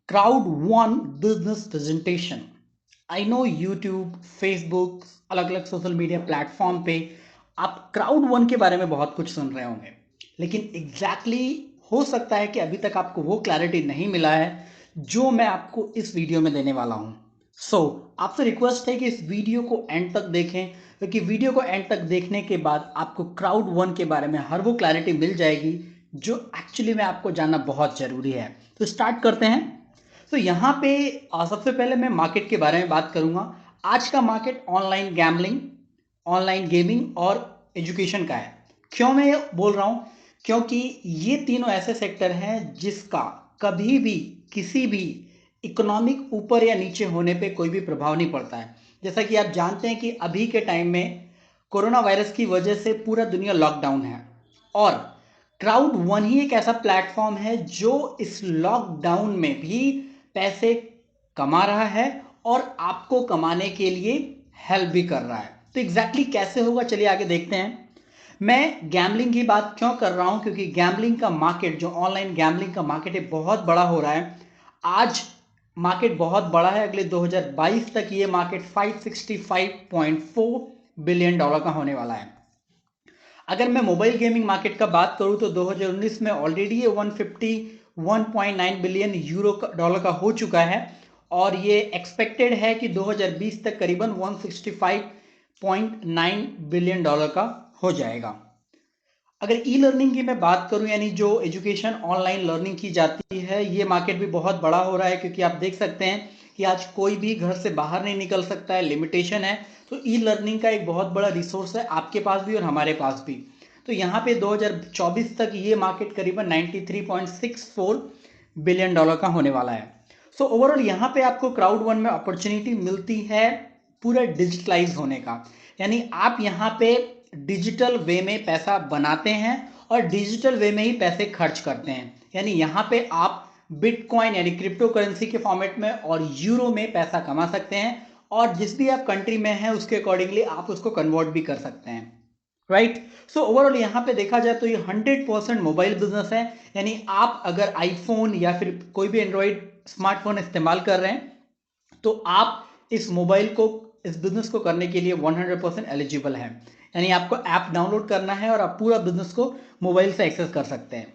Crowd one business presentation. I know YouTube, Facebook, अलग अलग social media platform पे आप क्राउड वन के बारे में बहुत कुछ सुन रहे होंगे, लेकिन हो सकता है कि अभी तक आपको वो क्लैरिटी नहीं मिला है जो मैं आपको इस वीडियो में देने वाला हूँ। आपसे रिक्वेस्ट है कि इस वीडियो को एंड तक देखें, क्योंकि वीडियो को एंड तक देखने के बाद आपको क्राउड वन के बारे में हर वो क्लैरिटी मिल जाएगी जो एक्चुअली में आपको जानना बहुत ज़रूरी है। तो स्टार्ट करते हैं। यहाँ पे सबसे पहले मैं मार्केट के बारे में बात करूंगा। आज का market online gambling, online gaming और एजुकेशन का है। क्यों मैं ये बोल रहा हूँ? क्योंकि ये तीनों ऐसे सेक्टर हैं जिसका कभी भी किसी भी इकोनॉमिक ऊपर या नीचे होने पे कोई भी प्रभाव नहीं पड़ता है। जैसा कि आप जानते हैं कि अभी के टाइम में कोरोना वायरस की वजह से पूरा दुनिया लॉकडाउन है, और क्राउड वन ही एक ऐसा प्लेटफॉर्म है जो इस लॉकडाउन में भी पैसे कमा रहा है और आपको कमाने के लिए हेल्प भी कर रहा है। तो कैसे होगा, चलिए आगे देखते हैं। मैं गैम्बलिंग की बात क्यों कर रहा हूं? क्योंकि गैम्बलिंग का मार्केट, जो ऑनलाइन गैम्बलिंग का मार्केट है, बहुत बड़ा हो रहा है। आज मार्केट बहुत बड़ा है। अगले 2022 तक ये मार्केट 565.4 बिलियन डॉलर का होने वाला है। अगर मैं मोबाइल गेमिंग मार्केट का बात करूं तो 2019 में ऑलरेडी ये 151.9 बिलियन यूरो डॉलर का हो चुका है, और ये एक्सपेक्टेड है कि 2020 तक करीबन 165.9 बिलियन डॉलर का हो जाएगा। अगर ई लर्निंग की मैं बात करूं, यानी जो एजुकेशन ऑनलाइन लर्निंग की जाती है, ये मार्केट भी बहुत बड़ा हो रहा है, क्योंकि आप देख सकते हैं कि आज कोई भी घर से बाहर नहीं निकल सकता है, लिमिटेशन है। तो ई लर्निंग का एक बहुत बड़ा रिसोर्स है आपके पास भी और हमारे पास भी। तो यहाँ पे 2024 तक ये मार्केट करीबन 93.64 बिलियन डॉलर का होने वाला है। ओवरऑल यहाँ पे आपको क्राउड वन में अपॉर्चुनिटी मिलती है पूरा डिजिटलाइज होने का, यानी आप यहाँ पे डिजिटल वे में पैसा बनाते हैं और डिजिटल वे में ही पैसे खर्च करते हैं। यानी यहाँ पे आप बिटकॉइन यानी क्रिप्टो करेंसी के फॉर्मेट में और यूरो में पैसा कमा सकते हैं, और जिस भी आप कंट्री में हैं उसके अकॉर्डिंगली आप उसको कन्वर्ट भी कर सकते हैं। राइट। ओवरऑल यहाँ पे देखा जाए तो ये 100% मोबाइल बिजनेस है। यानी आप अगर आईफोन या फिर कोई भी एंड्रॉइड स्मार्टफोन इस्तेमाल कर रहे हैं तो आप इस मोबाइल को, इस बिजनेस को करने के लिए 100% एलिजिबल है। यानी आपको ऐप डाउनलोड करना है और आप पूरा बिजनेस को मोबाइल से एक्सेस कर सकते हैं।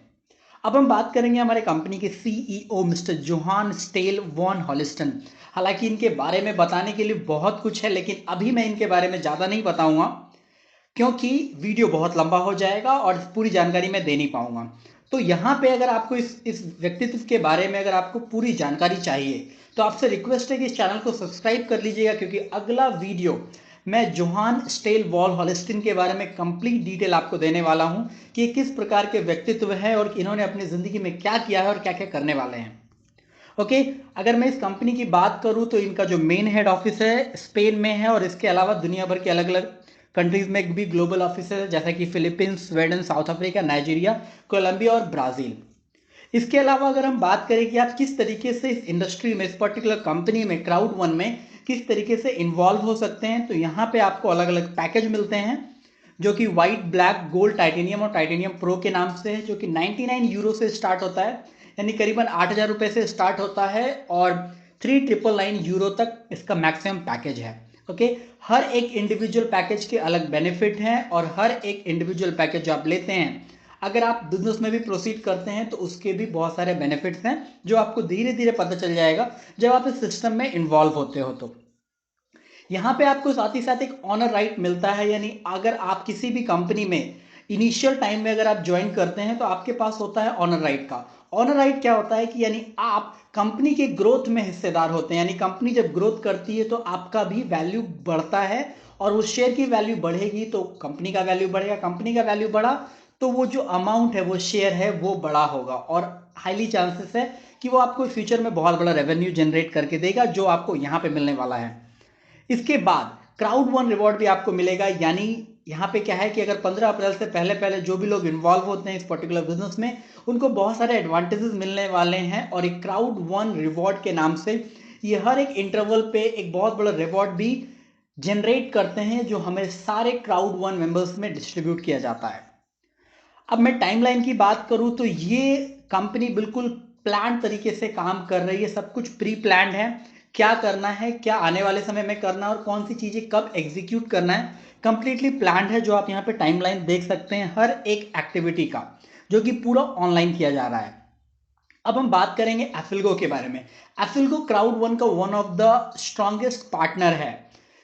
अब हम बात करेंगे हमारे कंपनी के CEO mister Johan Stell von Holliston. हालांकि इनके बारे में बताने के लिए बहुत कुछ है, लेकिन अभी मैं इनके बारे में ज़्यादा नहीं बताऊंगा, क्योंकि वीडियो बहुत लंबा हो जाएगा और पूरी जानकारी मैं दे नहीं पाऊंगा। तो यहाँ पे अगर आपको इस व्यक्तित्व के बारे में अगर आपको पूरी जानकारी चाहिए तो आपसे रिक्वेस्ट है कि इस चैनल को सब्सक्राइब कर लीजिएगा, क्योंकि अगला वीडियो मैं जोहान स्टेल वॉल हॉलिस्टिन के बारे में कंप्लीट डिटेल आपको देने वाला हूँ कि ये किस प्रकार के व्यक्तित्व है और इन्होंने अपनी ज़िंदगी में क्या किया है और क्या क्या करने वाले हैं। ओके। अगर मैं इस कंपनी की बात करूं तो इनका जो मेन हेड ऑफिस है स्पेन में है, और इसके अलावा दुनिया भर के अलग अलग कंट्रीज में भी ग्लोबल ऑफिस है, जैसा कि Philippines, Sweden, South Africa, Nigeria, Colombia और ब्राजील। इसके अलावा अगर हम बात करें कि आप किस तरीके से इस इंडस्ट्री में, इस पर्टिकुलर कंपनी में, क्राउड वन में किस तरीके से इन्वॉल्व हो सकते हैं, तो यहाँ पे आपको अलग अलग पैकेज मिलते हैं, जो कि व्हाइट, ब्लैक, गोल्ड, टाइटेनियम और टाइटेनियम प्रो के नाम से है, जो कि 99 यूरो से स्टार्ट होता है, यानी करीबन 8,000 रुपये से स्टार्ट होता है, और 3,999 यूरो तक इसका मैक्सिमम पैकेज है। ओके। हर एक इंडिविजुअल पैकेज के अलग बेनिफिट हैं, और हर एक इंडिविजुअल पैकेज जो आप लेते हैं, अगर आप बिजनेस में भी प्रोसीड करते हैं तो उसके भी बहुत सारे बेनिफिट्स हैं, जो आपको धीरे धीरे पता चल जाएगा जब आप इस सिस्टम में इन्वॉल्व होते हो। तो यहाँ पे आपको साथ ही साथ एक ऑनर राइट मिलता है, यानी अगर आप किसी भी कंपनी में इनिशियल टाइम में अगर आप ज्वाइन करते हैं तो आपके पास होता है ऑनर राइट का। ऑनर राइट क्या होता है कि यानी आप कंपनी के ग्रोथ में हिस्सेदार होते हैं, यानी कंपनी जब ग्रोथ करती है तो आपका भी वैल्यू बढ़ता है, और उस शेयर की वैल्यू बढ़ेगी तो कंपनी का वैल्यू बढ़ेगा, कंपनी का वैल्यू बढ़ा तो वो जो अमाउंट है, वो शेयर है, वो बड़ा होगा, और हाईली चांसेस है कि वो आपको फ्यूचर में बहुत बड़ा रेवेन्यू जनरेट करके देगा, जो आपको यहाँ पे मिलने वाला है। इसके बाद क्राउड वन रिवॉर्ड भी आपको मिलेगा, यानी यहाँ पे क्या है कि अगर 15 अप्रैल से पहले पहले जो भी लोग इन्वॉल्व होते हैं इस पर्टिकुलर बिजनेस में, उनको बहुत सारे एडवांटेजेस मिलने वाले हैं, और एक क्राउड वन रिवॉर्ड के नाम से ये हर एक इंटरवल पे एक बहुत बड़ा रिवॉर्ड भी जनरेट करते हैं, जो हमें सारे क्राउड वन मेंबर्स में डिस्ट्रीब्यूट किया जाता है। अब मैं टाइमलाइन की बात करूं तो ये कंपनी बिल्कुल प्लान तरीके से काम कर रही है, सब कुछ प्री प्लान्ड है, क्या करना है, क्या आने वाले समय में करना है और कौन सी चीज़ें कब एग्जीक्यूट करना है, कंप्लीटली प्लान्ड है। जो आप यहाँ पे टाइमलाइन देख सकते हैं हर एक एक्टिविटी का, जो कि पूरा ऑनलाइन किया जा रहा है। अब हम बात करेंगे एफिलगो के बारे में। एफिलगो क्राउड वन का one of the strongest partner है।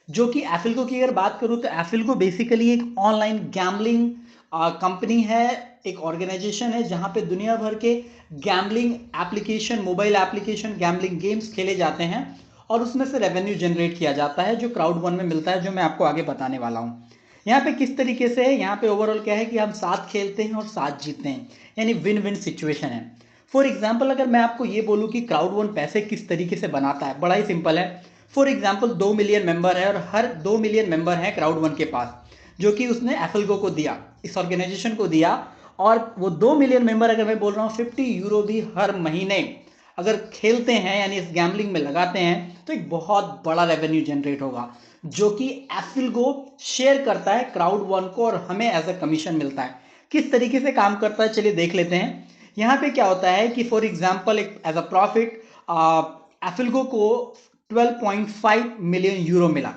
जो कि एफिलगो की अगर बात करूं तो एफिलगो बेसिकली एक ऑनलाइन गैम्बलिंग कंपनी है, एक ऑर्गेनाइजेशन है जहां पे दुनिया भर के gambling application, mobile application, gambling games खेले जाते हैं और उसमें से रेवेन्यू जनरेट किया जाता है जो क्राउड वन में मिलता है, जो मैं आपको आगे बताने वाला हूँ। यहाँ पे किस तरीके से है, यहाँ पे ओवरऑल क्या है कि हम साथ खेलते हैं और साथ जीतते हैं, यानी विन विन सिचुएशन है। फॉर एग्जाम्पल अगर मैं आपको ये बोलूँ कि क्राउड वन पैसे किस तरीके से बनाता है, बड़ा ही सिंपल है। फॉर एग्जाम्पल 2 मिलियन मेंबर है और हर 2 मिलियन मेंबर है क्राउड वन के पास, जो कि उसने एफिलगो को दिया, इस ऑर्गेनाइजेशन को दिया। और वो 2 मिलियन मेंबर अगर मैं बोल रहा हूँ 50 यूरो भी हर महीने अगर खेलते हैं यानी इस गैम्बलिंग में लगाते हैं तो एक बहुत बड़ा रेवेन्यू जनरेट होगा, जो कि एफिलगो शेयर करता है क्राउड वन को और हमें एज अ कमीशन मिलता है। किस तरीके से काम करता है चलिए देख लेते हैं। यहाँ पे क्या होता है कि फॉर एग्जाम्पल एक एज अ प्रॉफिट एफिलगो को 12.5 मिलियन यूरो मिला,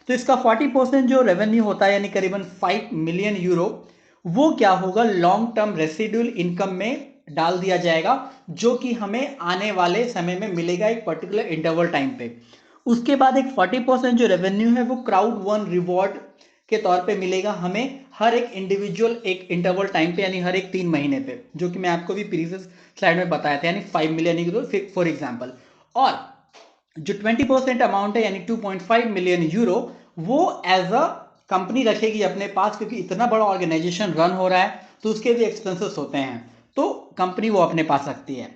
तो इसका 40% जो रेवेन्यू होता है यानी करीबन 5 मिलियन यूरो, वो क्या होगा लॉन्ग टर्म रेसिडुअल इनकम में डाल दिया जाएगा, जो कि हमें आने वाले समय में मिलेगा एक पर्टिकुलर इंटरवल टाइम पे। उसके बाद एक 40% जो रेवेन्यू है वो क्राउड वन रिवॉर्ड के तौर पे मिलेगा हमें हर एक इंडिविजुअल एक इंटरवल टाइम पे, यानी हर एक 3 महीने पे, जो कि मैं आपको भी प्रीवियस स्लाइड में बताया था, यानी 5 मिलियन यूरो फॉर एग्जाम्पल। और जो 20% अमाउंट है यानी 2.5 मिलियन यूरो, वो एज अ कंपनी रखेगी अपने पास, क्योंकि इतना बड़ा ऑर्गेनाइजेशन रन हो रहा है तो उसके भी एक्सपेंसेस होते हैं, तो कंपनी वो अपने पास रखती है।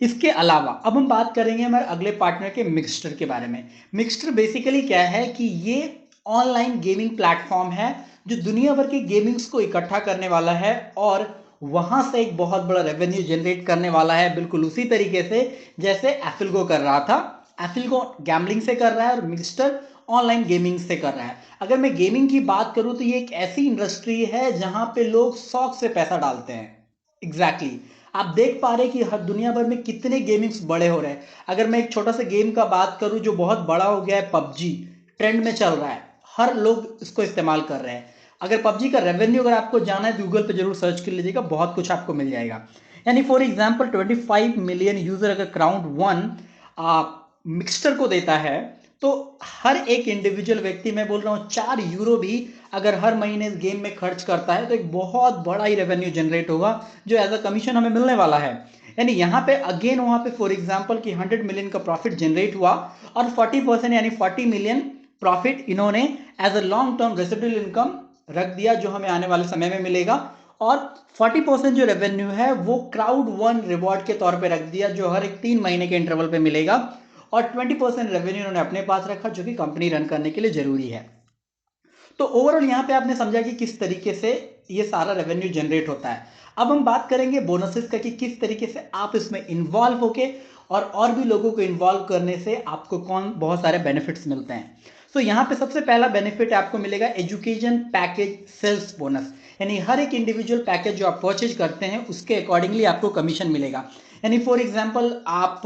इसके अलावा अब हम बात करेंगे हमारे अगले पार्टनर के मिक्सटर के बारे में। मिक्सटर बेसिकली क्या है कि ये ऑनलाइन गेमिंग प्लेटफॉर्म है जो दुनिया भर के गेमिंग्स को इकट्ठा करने वाला है और वहां से एक बहुत बड़ा रेवेन्यू जनरेट करने वाला है, बिल्कुल उसी तरीके से जैसे एफिलगो कर रहा था। एफिलगो गैम्बलिंग से कर रहा है और मिक्सटर ऑनलाइन गेमिंग से कर रहा है। अगर मैं गेमिंग की बात करूं तो ये एक ऐसी इंडस्ट्री है जहां पे लोग शौक से पैसा डालते हैं। Exactly exactly. आप देख पा रहे हैं कि हर दुनिया भर में कितने गेमिंग्स बड़े हो रहे हैं। अगर मैं एक छोटा सा गेम का बात करूं जो बहुत बड़ा हो गया है, पबजी ट्रेंड में चल रहा है, हर लोग इसको इस्तेमाल कर रहे हैं। अगर पबजी का रेवेन्यू अगर आपको जाना है गूगल पे जरूर सर्च कर लीजिएगा, बहुत कुछ आपको मिल जाएगा। यानी फॉर एग्जाम्पल 25 मिलियन यूजर अगर क्राउड वन मिक्सचर को देता है, तो हर एक इंडिविजुअल व्यक्ति, मैं बोल रहा हूँ 4 यूरो भी अगर हर महीने इस गेम में खर्च करता है तो एक बहुत बड़ा ही रेवेन्यू जनरेट होगा जो एज अ कमीशन हमें मिलने वाला है। यानी यहाँ पे अगेन वहां पे फॉर एग्जांपल कि 100 मिलियन का प्रॉफिट जनरेट हुआ और 40% यानी 40 मिलियन प्रॉफिट इन्होंने as a long term residual income रख दिया, जो हमें आने वाले समय में मिलेगा। और 40% जो रेवेन्यू है वो क्राउड वन रिवॉर्ड के तौर पे रख दिया, जो हर एक 3 महीने के इंटरवल पे मिलेगा। और 20% रेवेन्यू उन्होंने अपने पास रखा, जो कि कंपनी रन करने के लिए जरूरी है। तो ओवरऑल यहाँ पे आपने समझा कि किस तरीके से ये सारा रेवेन्यू जनरेट होता है। अब हम बात करेंगे बोनसेस का कि किस तरीके से आप इसमें इन्वॉल्व होके और भी लोगों को इन्वॉल्व करने से आपको कौन बहुत सारे बेनिफिट्स मिलते हैं। तो यहाँ पे सबसे पहला बेनिफिट आपको मिलेगा एजुकेशन पैकेज सेल्स बोनस, यानी हर एक इंडिविजुअल पैकेज जो आप परचेज करते हैं उसके अकॉर्डिंगली आपको कमीशन मिलेगा। यानी फॉर एग्जांपल आप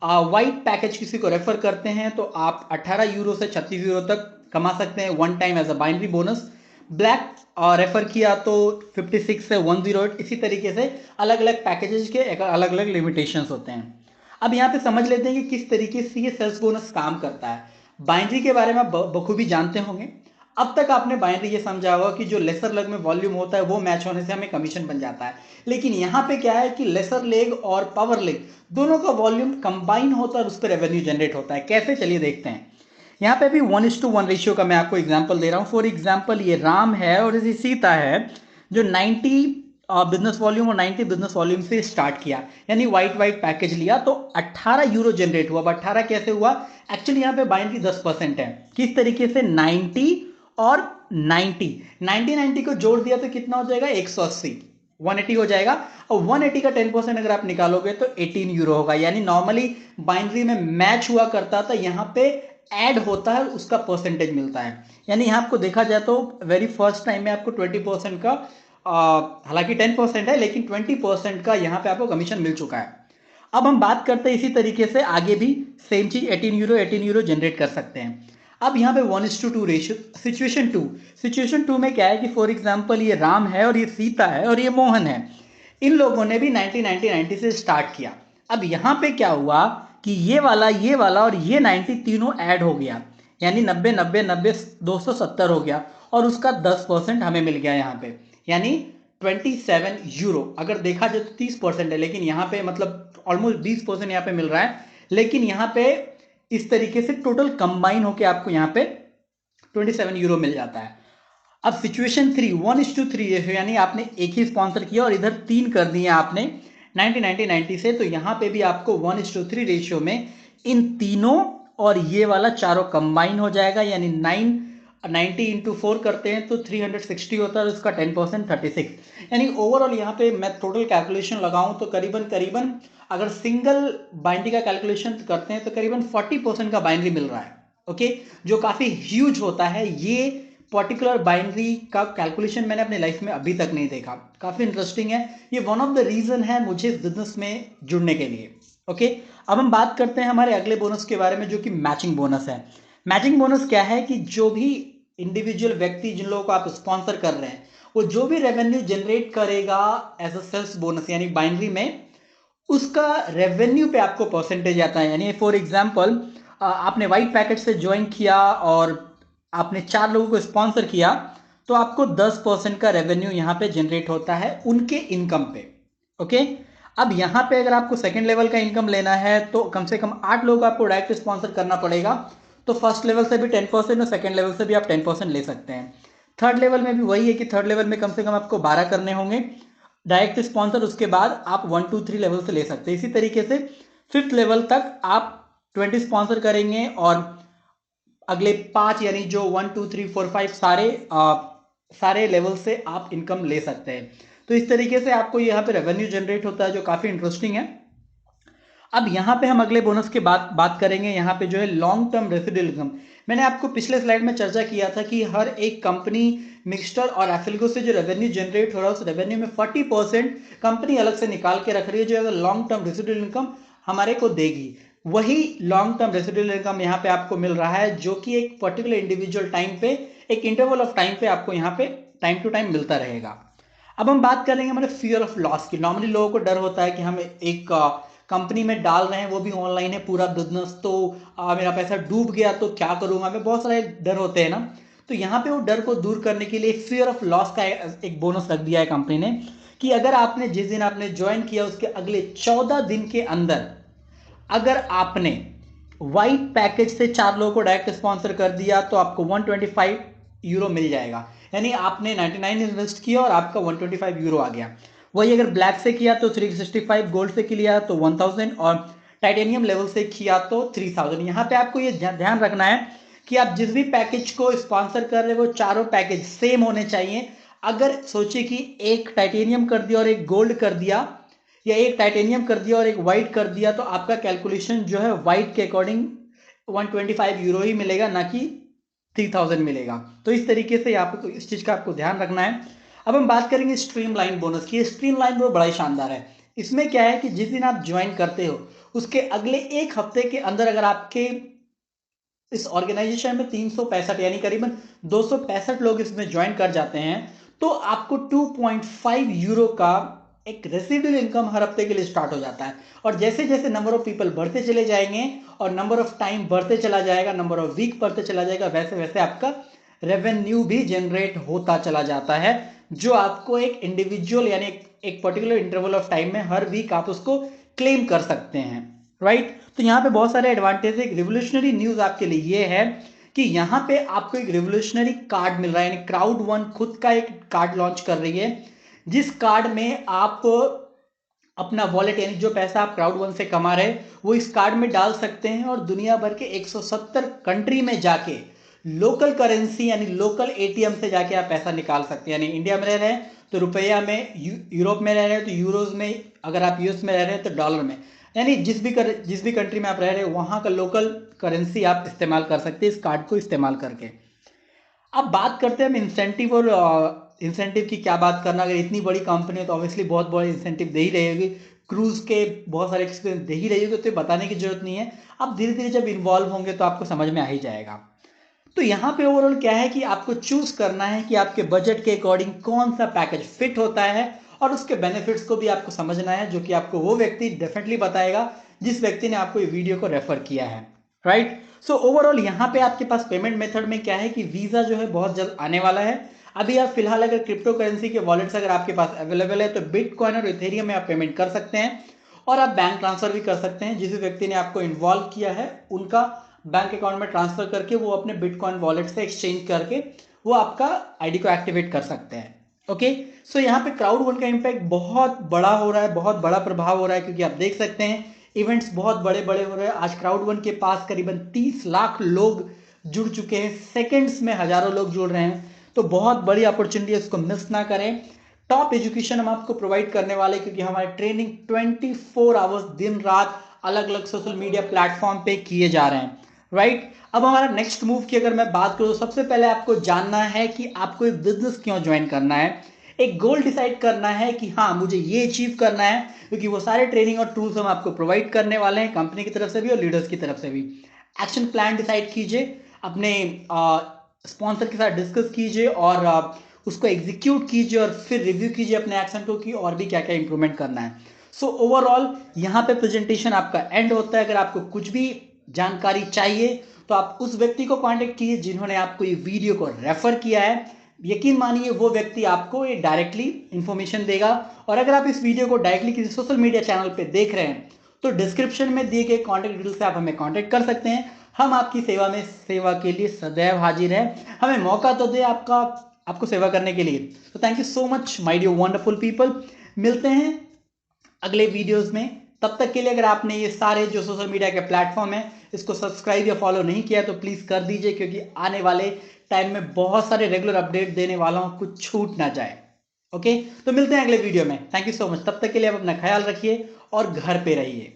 वाइट पैकेज किसी को रेफर करते हैं तो आप 18 यूरो से 36 यूरो तक कमा सकते हैं one time as a binary bonus. Black refer किया तो 56 से 108, इसी तरीके से अलग अलग पैकेजेस के अलग अलग लिमिटेशंस होते हैं। अब यहाँ पे समझ लेते हैं कि किस तरीके से ये सेल्स बोनस काम करता है। बाइनरी के बारे में आप बखूबी जानते होंगे। अब तक आपने बाइनरी ये समझा होगा कि जो लेसर लेग में वॉल्यूम होता है वो मैच होने से हमें कमीशन बन जाता है, लेकिन यहाँ पे क्या है कि लेसर लेग और पावर लेग दोनों का वॉल्यूम कंबाइन होता है और उस पर रेवेन्यू जनरेट होता है। कैसे, चलिए देखते हैं। यहाँ पे भी 1:1 रेशियो का मैं आपको एग्जांपल दे रहा हूँ। फॉर एग्जांपल ये राम है और ये सीता है, जो 90 बिजनेस वॉल्यूम और 90 बिजनेस वॉल्यूम से स्टार्ट किया, यानी वाइट वाइट पैकेज लिया तो 18 यूरो जनरेट हुआ। अब 18 कैसे हुआ, एक्चुअली यहाँ पे बाइनरी 10% है। किस तरीके से, 90 और 90 90 90 को जोड़ दिया तो कितना हो जाएगा, 180, 180 हो जाएगा। और 180 का 10% अगर आप निकालोगे तो 18 यूरो होगा। यानी नॉर्मली बाइनरी में मैच हुआ करता था, यहाँ पे ऐड होता है, उसका परसेंटेज मिलता है। यानी यहाँ आपको देखा जाए तो वेरी फर्स्ट टाइम में आपको 20% का, हालांकि 10% है लेकिन 20% का यहाँ पे आपको कमीशन मिल चुका है। अब हम बात करते हैं इसी तरीके से आगे भी सेम चीज 18 यूरो जनरेट कर सकते हैं। अब यहाँ पे 1:2 रेशियो। सिचुएशन टू में क्या है कि फॉर एग्जाम्पल ये राम है और ये सीता है और ये मोहन है। इन लोगों ने भी 1990 से स्टार्ट किया। अब यहाँ पे क्या हुआ कि ये वाला और ये 90 तीनों ऐड हो गया, यानी 90 270 हो गया, और उसका 10% हमें मिल गया यहाँ पे, यानी 27 यूरो। अगर देखा जाए तो 30% है, लेकिन यहाँ पे मतलब ऑलमोस्ट 20% यहाँ पे मिल रहा है। लेकिन यहाँ पे इस तरीके से टोटल कंबाइन होके आपको यहाँ पे 27 यूरो मिल जाता है। अब सिचुएशन 3 1:3 रेशियो, यानी आपने एक ही स्पॉन्सर किया और इधर 3 कर दिए आपने 90 से, तो यहाँ पे भी आपको 1:3 रेशियो में इन तीनों और ये वाला चारों कंबाइन हो जाएगा, यानी 90 इंटू 4 करते हैं तो 360 होता है, और उसका 10% 36, यानी ओवरऑल यहाँ पे मैं टोटल कैलकुलेशन लगाऊं तो करीबन करीबन अगर सिंगल बाइनरी का कैलकुलेशन करते हैं तो करीबन 40% का बाइनरी मिल रहा है। ओके, जो काफी ह्यूज होता है। ये पर्टिकुलर बाइनरी का कैलकुलेशन मैंने अपने लाइफ में अभी तक नहीं देखा, काफी इंटरेस्टिंग है। ये वन ऑफ द रीजन है मुझे इस बिजनेस में जुड़ने के लिए। ओके, अब हम बात करते हैं हमारे अगले बोनस के बारे में, जो कि मैचिंग बोनस है। मैचिंग बोनस क्या है कि जो भी इंडिविजुअल व्यक्ति, जिन लोगों को आप स्पॉन्सर कर रहे हैं, वो जो भी रेवेन्यू जनरेट करेगा एज अ सेल्स बोनस यानी बाइनरी में, उसका रेवेन्यू पे आपको परसेंटेज आता है। यानी फॉर एग्जांपल आपने वाइट पैकेट से ज्वाइन किया और आपने 4 लोगों को स्पॉन्सर किया, तो आपको 10% का रेवेन्यू यहाँ पे जनरेट होता है उनके इनकम पे। ओके, अब यहाँ पे अगर आपको सेकंड लेवल का इनकम लेना है तो कम से कम 8 लोगों को आपको डायरेक्ट स्पॉन्सर करना पड़ेगा। तो फर्स्ट लेवल से भी 10% और सेकंड लेवल से भी आप 10% ले सकते हैं। थर्ड लेवल में भी वही है कि थर्ड लेवल में कम से कम आपको 12 करने होंगे डायरेक्ट स्पॉन्सर, उसके बाद आप 1 2 3 लेवल से ले सकते हैं। इसी तरीके से फिफ्थ लेवल तक आप 20 स्पॉन्सर करेंगे और अगले 5 यानी जो 1 2 3 4 5 सारे लेवल से आप इनकम ले सकते हैं। तो इस तरीके से आपको यहाँ पे रेवेन्यू जनरेट होता है, जो काफी इंटरेस्टिंग है। अब यहाँ पे हम अगले बोनस की बात करेंगे। यहाँ पे जो है लॉन्ग टर्म रेसिडुअल इनकम। मैंने आपको पिछले स्लाइड में चर्चा किया था कि हर एक कंपनी मिक्सचर और एफिल्गो से जो रेवेन्यू जनरेट हो रहा है, उस रेवेन्यू में 40% कंपनी अलग से निकाल के रख रही है, जो लॉन्ग टर्म रेसिडुअल इनकम हमारे को देगी। वही लॉन्ग टर्म रेसिडुअल इनकम यहाँ पे आपको मिल रहा है, जो कि एक पर्टिकुलर इंडिविजुअल टाइम पे, एक इंटरवल ऑफ टाइम पे आपको यहाँ पे टाइम टू टाइम मिलता रहेगा। अब हम बात करेंगे हमारे फियर ऑफ लॉस की। नॉर्मली लोगों को डर होता है कि हम एक कंपनी में डाल रहे हैं, वो भी ऑनलाइन है पूरा बिजनेस, तो मेरा पैसा डूब गया तो क्या करूंगा, हमें बहुत सारे डर होते हैं ना। तो यहाँ पे वो डर को दूर करने के लिए फियर ऑफ लॉस का एक बोनस रख दिया है कंपनी ने, कि अगर आपने जिस दिन आपने ज्वाइन किया उसके अगले 14 दिन के अंदर अगर आपने वाइट पैकेज से 4 लोगों को डायरेक्ट स्पॉन्सर कर दिया तो आपको 125 यूरो मिल जाएगा। यानी आपने 99 इन्वेस्ट किया और आपका 125 यूरो आ गया। वही अगर ब्लैक से किया तो 365, गोल्ड से किया तो 1000 और टाइटेनियम लेवल से किया तो 3000। यहाँ पे आपको ये ध्यान रखना है कि आप जिस भी पैकेज को स्पॉन्सर कर रहे हो वो चारों पैकेज सेम होने चाहिए। अगर सोचे कि एक टाइटेनियम कर दिया और एक गोल्ड कर दिया, या एक टाइटेनियम कर दिया और एक वाइट कर दिया, तो आपका कैलकुलेशन जो है वाइट के अकॉर्डिंग 125 यूरो ही मिलेगा, ना कि 3000 मिलेगा। तो इस तरीके से आपको इस चीज का आपको ध्यान रखना है। अब हम बात करेंगे स्ट्रीमलाइन बोनस की। स्ट्रीमलाइन बोनस बड़ा ही शानदार है। इसमें क्या है कि जिस दिन आप ज्वाइन करते हो उसके अगले एक हफ्ते के अंदर अगर आपके इस ऑर्गेनाइजेशन में 365 यानी करीबन 265 लोग इसमें ज्वाइन कर जाते हैं, तो आपको 2.5 यूरो का एक रेसिडुअल इनकम हर हफ्ते के लिए स्टार्ट हो जाता है। और जैसे जैसे नंबर ऑफ पीपल बढ़ते चले जाएंगे और नंबर ऑफ टाइम बढ़ते चला जाएगा, नंबर ऑफ वीक बढ़ते चला जाएगा, वैसे वैसे आपका रेवेन्यू भी जनरेट होता चला जाता है, जो आपको एक इंडिविजुअल यानी एक पर्टिकुलर इंटरवल ऑफ टाइम में हर वीक आप उसको क्लेम कर सकते हैं। राइट, तो यहाँ पे बहुत सारे एडवांटेज। एक रिवोल्यूशनरी न्यूज आपके लिए ये है कि यहाँ पे आपको एक रिवोल्यूशनरी कार्ड मिल रहा है, यानी क्राउड वन खुद का एक कार्ड लॉन्च कर रही है, जिस कार्ड में आप अपना वॉलेट यानी जो पैसा आप क्राउड वन से कमा रहे वो इस कार्ड में डाल सकते हैं और दुनिया भर के 170 कंट्री में जाके लोकल करेंसी यानी लोकल एटीएम से जाके आप पैसा निकाल सकते हैं। यानी इंडिया में रह रहे हैं तो रुपया में, यूरोप में रह रहे हैं तो यूरोज में, अगर आप यूएस में रह रहे हैं तो डॉलर में, यानी जिस भी कंट्री में आप रह रहे हैं वहां का लोकल करेंसी आप इस्तेमाल कर सकते हैं इस कार्ड को इस्तेमाल करके। अब बात करते हैं हम इंसेंटिव, और इंसेंटिव की क्या बात करना, अगर इतनी बड़ी कंपनी है तो ऑब्वियसली बहुत बड़ा इंसेंटिव दे ही रहेगी। क्रूज के बहुत सारे एक्सपीरियंस दे ही रही होगी, तो बताने की जरूरत नहीं है। आप धीरे धीरे जब इन्वॉल्व होंगे तो आपको समझ में आ ही जाएगा। तो यहाँ पे ओवरऑल क्या है कि आपको चूज करना है कि आपके बजट के अकॉर्डिंग कौन सा पैकेज फिट होता है, और उसके बेनिफिट्स को भी आपको समझना है, जो कि आपको वो व्यक्ति डेफिनेटली बताएगा जिस व्यक्ति ने आपको ये वीडियो को रेफर किया है, राइट। सो ओवरऑल यहाँ पे आपके पास पेमेंट मेथड में क्या है कि वीजा जो है बहुत जल्द आने वाला है। अभी आप फिलहाल अगर क्रिप्टो करेंसी के वॉलेट्स अगर आपके पास अवेलेबल है तो बिटकॉइन और इथेरियम में आप पेमेंट कर सकते हैं, और आप बैंक ट्रांसफर भी कर सकते हैं। जिस व्यक्ति ने आपको इन्वॉल्व किया है उनका बैंक अकाउंट में ट्रांसफर करके वो अपने बिटकॉइन वॉलेट से एक्सचेंज करके वो आपका आईडी को एक्टिवेट कर सकते हैं। ओके, सो यहाँ पे क्राउड वन का इम्पैक्ट बहुत बड़ा हो रहा है, बहुत बड़ा प्रभाव हो रहा है, क्योंकि आप देख सकते हैं इवेंट्स बहुत बड़े बड़े हो रहे हैं। आज क्राउड वन के पास करीबन 30 लाख लोग जुड़ चुके हैं, सेकेंड्स में हजारों लोग जुड़ रहे हैं। तो बहुत बड़ी अपॉर्चुनिटी है, इसको मिस ना करें। टॉप एजुकेशन हम आपको प्रोवाइड करने वाले, क्योंकि हमारी ट्रेनिंग 24 आवर्स दिन रात अलग अलग सोशल मीडिया प्लेटफॉर्म पे किए जा रहे हैं, राइट। अब हमारा नेक्स्ट मूव की अगर मैं बात करूं तो सबसे पहले आपको जानना है कि आपको एक बिजनेस क्यों ज्वाइन करना है। एक गोल डिसाइड करना है कि हाँ मुझे ये अचीव करना है, क्योंकि वो सारे ट्रेनिंग और टूल्स हम आपको प्रोवाइड करने वाले हैं, कंपनी की तरफ से भी और लीडर्स की तरफ से भी। एक्शन प्लान डिसाइड कीजिए, अपने स्पॉन्सर के साथ डिस्कस कीजिए और उसको एग्जीक्यूट कीजिए, और फिर रिव्यू कीजिए अपने एक्शन को कि और भी क्या क्या इंप्रूवमेंट करना है। सो ओवरऑल यहाँ पे प्रेजेंटेशन आपका एंड होता है। अगर आपको कुछ भी जानकारी चाहिए तो आप उस व्यक्ति को कांटेक्ट कीजिए जिन्होंने आपको ये वीडियो को रेफर किया है। यकीन मानिए वो व्यक्ति आपको ये डायरेक्टली इंफॉर्मेशन देगा। और अगर आप इस वीडियो को डायरेक्टली किसी सोशल मीडिया चैनल पे देख रहे हैं तो डिस्क्रिप्शन में दिए गए कॉन्टैक्ट डिटेल से आप हमें कॉन्टैक्ट कर सकते हैं। हम आपकी सेवा के लिए सदैव हाजिर हैं। हमें मौका तो दे आपको सेवा करने के लिए। तो thank you so much my dear wonderful people. मिलते हैं अगले वीडियोस में। तब तक के लिए अगर आपने ये सारे जो सोशल मीडिया के प्लेटफॉर्म है इसको सब्सक्राइब या फॉलो नहीं किया तो प्लीज कर दीजिए, क्योंकि आने वाले टाइम में बहुत सारे रेगुलर अपडेट देने वाला हूं, कुछ छूट ना जाए। ओके, तो मिलते हैं अगले वीडियो में। Thank you so much. तब तक के लिए आप अपना ख्याल रखिए और घर पे रहिए।